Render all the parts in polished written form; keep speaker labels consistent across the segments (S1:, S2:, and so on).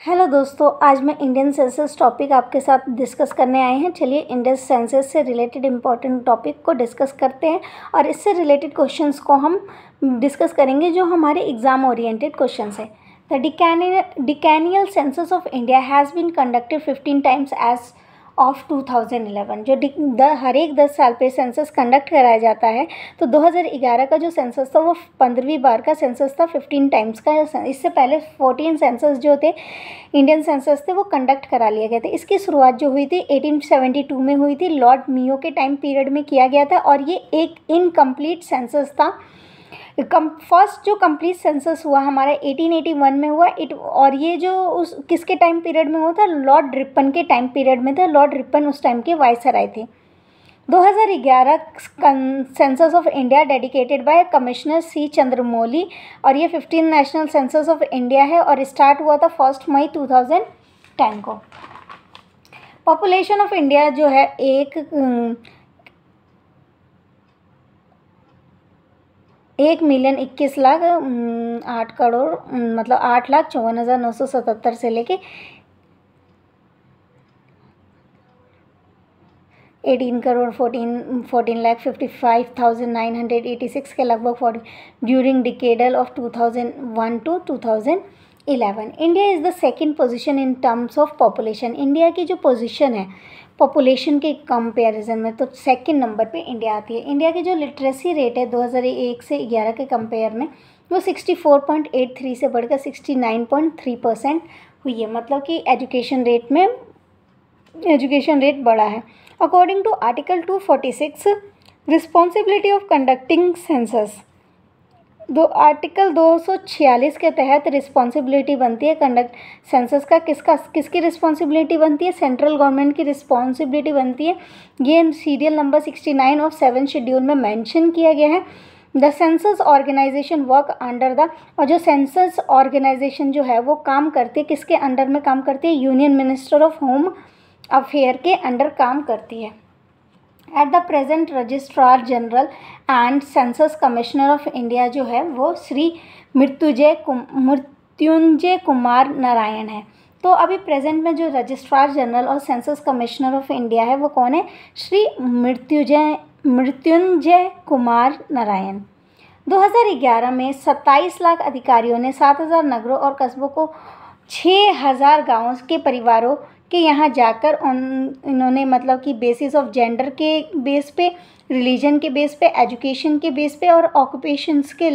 S1: Hello दोस्तों, आज मैं इंडियन सेंसस टॉपिक आपके साथ डिस्कस करने आए हैं। चलिए इंडियन सेंसस से रिलेटेड इम्पोर्टेंट टॉपिक को डिस्कस करते हैं और इससे रिलेटेड क्वेश्चंस को हम डिस्कस करेंगे जो हमारे एग्जाम ओरिएंटेड क्वेश्चंस है। The decennial census of India has been conducted 15 times as of 2011। जो हर एक 10 साल पे सेंसस कंडक्ट कराया जाता है, तो 2011 का जो सेंसस था वो 15वीं बार का सेंसस था, 15 टाइम्स का। इससे पहले 14 सेंसस जो थे इंडियन सेंसस थे वो कंडक्ट करा लिए गए थे। इसकी शुरुआत जो हुई थी 1872 में हुई थी, लॉर्ड मियो के टाइम पीरियड में किया गया था और ये एक इनकम्प्लीट सेंसस था। फर्स्ट जो कंप्लीट सेंसस हुआ हमारा 1881 में हुआ और ये जो उस किसके टाइम पीरियड में हुआ था, लॉर्ड रिपन के टाइम पीरियड में था। लॉर्ड रिपन उस टाइम के वाइसराय थे। 2011 census of India dedicated by commissioner C Chandramouli और ये 15 नेशनल सेंसस ऑफ इंडिया है और स्टार्ट हुआ था 1 मई 2010 को। पॉपुलेशन ऑफ इंडिया जो है 1,21,00,000 8 करोड़ मतलब 8,54,977 से लेके 18,14,55,986 के लगभग during decadal of 2001 to 2011। India is the second position in terms of population. India की जो पोजीशन है पॉपुलेशन के कंपैरिजन में, तो सेकंड नंबर पे इंडिया आती है। इंडिया की जो लिटरेसी रेट है 2001 से 11 के कंपेयर में वो 64.83 से बढ़कर 69.3% हुई है। मतलब कि एजुकेशन रेट बढ़ा है। According to article 246 responsibility of conducting census, article 246 के तहत रिस्पॉन्सिबिलिटी बनती है कंडक्ट सेंसस का। किसकी रिस्पॉन्सिबिलिटी बनती है? सेंट्रल गवर्नमेंट की रिस्पॉन्सिबिलिटी बनती है। ये सीरियल नंबर 69 ऑफ 7 शेड्यूल में मेंशन किया गया है। The census organization work under the, और जो सेंसस ऑर्गेनाइजेशन जो है वो काम करती है किसके अंडर में काम करती है? Union minister of home affair के अंडर काम करती है। At the present registrar general and census commissioner of India जो है वो श्री मृत्युंजय कुमार नारायण है। तो अभी प्रेजेंट में जो रजिस्ट्रार जनरल और सेंसस कमिश्नर ऑफ इंडिया है वो कौन है? श्री मृत्युंजय कुमार नारायण। 2011 में 27 लाख अधिकारियों ने 7,000 नगरों और कस्बों को 6,000 गाँवों के परिवारों के यहाँ जाकर इन्होंने मतलब कि बेसिस ऑफ जेंडर के बेस पे, रिलीजन के बेस पे, एजुकेशन के बेस पे और ऑक्यूपेशंस के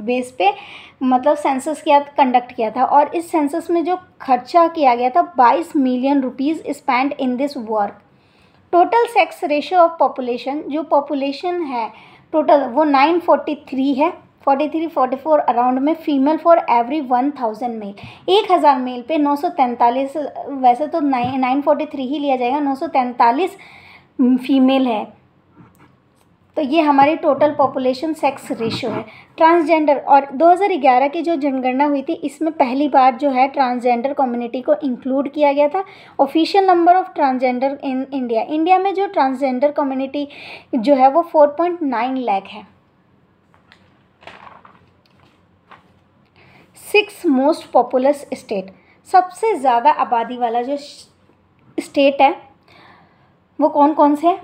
S1: बेस पे मतलब सेंसस कंडक्ट किया था। और इस सेंसस में जो खर्चा किया गया था 22 million rupees spend in this work. Total sex ratio of population, जो पॉपुलेशन है टोटल वो 943 है, 44 अराउंड में female for every 1,000 male. 1,000 male पे 943, वैसे तो 943 ही लिया जाएगा, 943 फीमेल है। तो ये हमारी टोटल पॉपुलेशन सेक्स रेशियो है। ट्रांसजेंडर, और 2011 की जो जनगणना हुई थी इसमें पहली बार जो है ट्रांसजेंडर कम्युनिटी को इंक्लूड किया गया था। Official number of transgender in India में जो ट्रांसजेंडर कम्युनिटी जो है वो 4.9 लाख है। 6 मोस्ट पॉपुलस स्टेट, सबसे ज़्यादा आबादी वाला जो स्टेट है वो कौन कौन से हैं?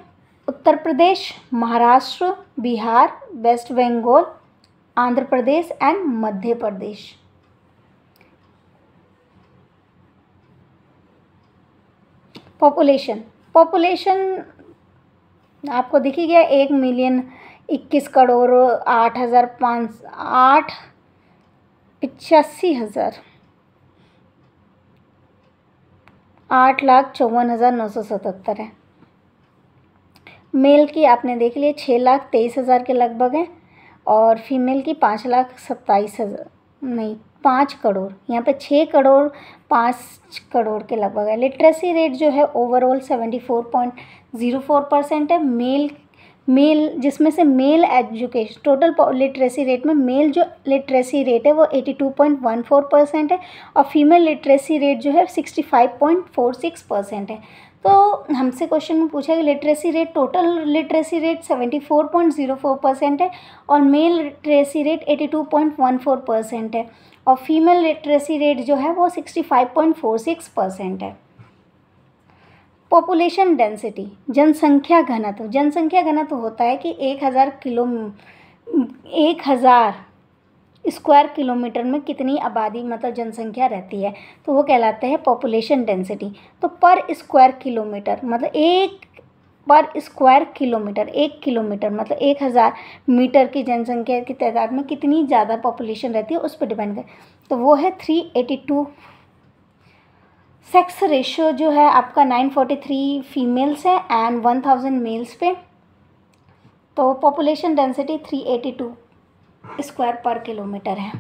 S1: Uttar Pradesh, Maharashtra, Bihar, West Bengal, Andhra Pradesh and Madhya Pradesh. Population आपको दिख ही गया, 1,21,00,000 8,85,000 8,54,977 है। मेल की आपने देख लिया 6,23,000 के लगभग है और फीमेल की 5,27,000 नहीं 5 करोड़, यहाँ पे 6 करोड़ 5 करोड़ के लगभग है। लिटरेसी रेट जो है ओवरऑल 74.04% है। मेल जिसमें से male education total literacy rate में मेल जो लिटरेसी रेट है वो 82.14% है और फीमेल लिटरेसी रेट जो है 65.46% है। तो हमसे क्वेश्चन में पूछा कि literacy rate, total literacy rate 74.04% है और मेल लिटरेसी रेट 82.14% है। और फीमेल लिटरेसी रेट जो है वो 65.46% है। पॉपुलेशन डेंसिटी, जनसंख्या घनत्व होता है कि 1000 स्क्वायर किलोमीटर में कितनी आबादी मतलब जनसंख्या रहती है, तो वो कहलाते हैं पॉपुलेशन डेंसिटी। तो पर स्क्वायर किलोमीटर मतलब एक किलोमीटर मतलब 1000 मीटर की जनसंख्या की तादाद में कितनी ज़्यादा पॉपुलेशन रहती है उस पर डिपेंड कर, तो वो है 382। सेक्स रेशियो जो है आपका 943 फीमेल्स है एंड 1000 मेल्स पे। तो पॉपुलेशन डेंसिटी 382 स्क्वायर पर किलोमीटर है।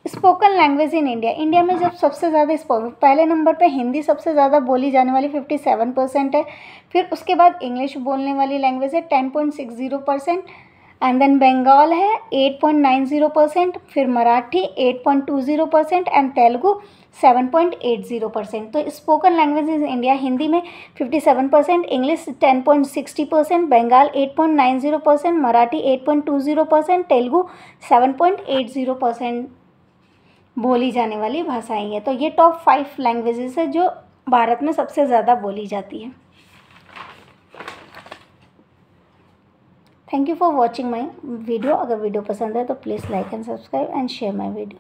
S1: स्पोकन लैंग्वेज इन इंडिया में जब सबसे ज़्यादा पहले नंबर पे हिंदी सबसे ज़्यादा बोली जाने वाली 57% है, फिर उसके बाद इंग्लिश बोलने वाली लैंग्वेज है 10.60% एंड देन बंगाल है 8.90%, फिर मराठी 8.20% एंड तेलुगु 7.80%। तो spoken language in India Hindi में 57%, इंग्लिश 10.60%, बंगाल 8.90%, मराठी 8.20%, तेलुगु 7.80% बोली जाने वाली भाषाएं हैं। तो ये टॉप 5 लैंग्वेजेस है जो भारत में सबसे ज़्यादा बोली जाती है। Thank you for watching my video. अगर वीडियो पसंद है तो please like and subscribe and share my video.